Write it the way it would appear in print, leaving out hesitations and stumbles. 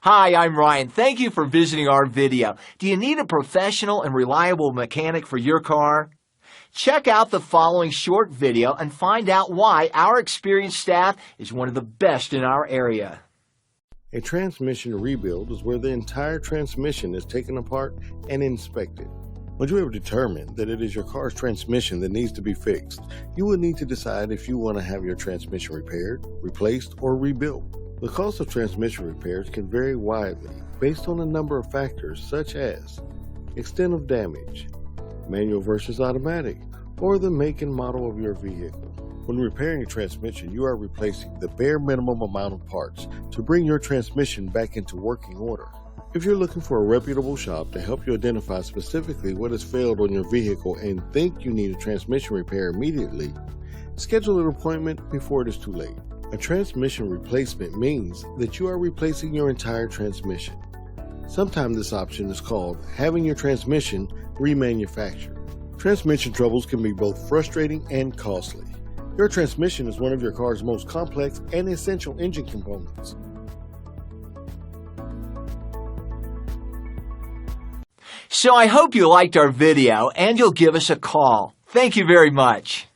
Hi, I'm Ryan. Thank you for visiting our video. Do you need a professional and reliable mechanic for your car? Check out the following short video and find out why our experienced staff is one of the best in our area. A transmission rebuild is where the entire transmission is taken apart and inspected. Once you have determined that it is your car's transmission that needs to be fixed, you will need to decide if you want to have your transmission repaired, replaced, or rebuilt. The cost of transmission repairs can vary widely based on a number of factors such as extent of damage, manual versus automatic, or the make and model of your vehicle. When repairing a transmission, you are replacing the bare minimum amount of parts to bring your transmission back into working order. If you're looking for a reputable shop to help you identify specifically what has failed on your vehicle and think you need a transmission repair immediately, schedule an appointment before it is too late. A transmission replacement means that you are replacing your entire transmission. Sometimes this option is called having your transmission remanufactured. Transmission troubles can be both frustrating and costly. Your transmission is one of your car's most complex and essential engine components. So I hope you liked our video and you'll give us a call. Thank you very much.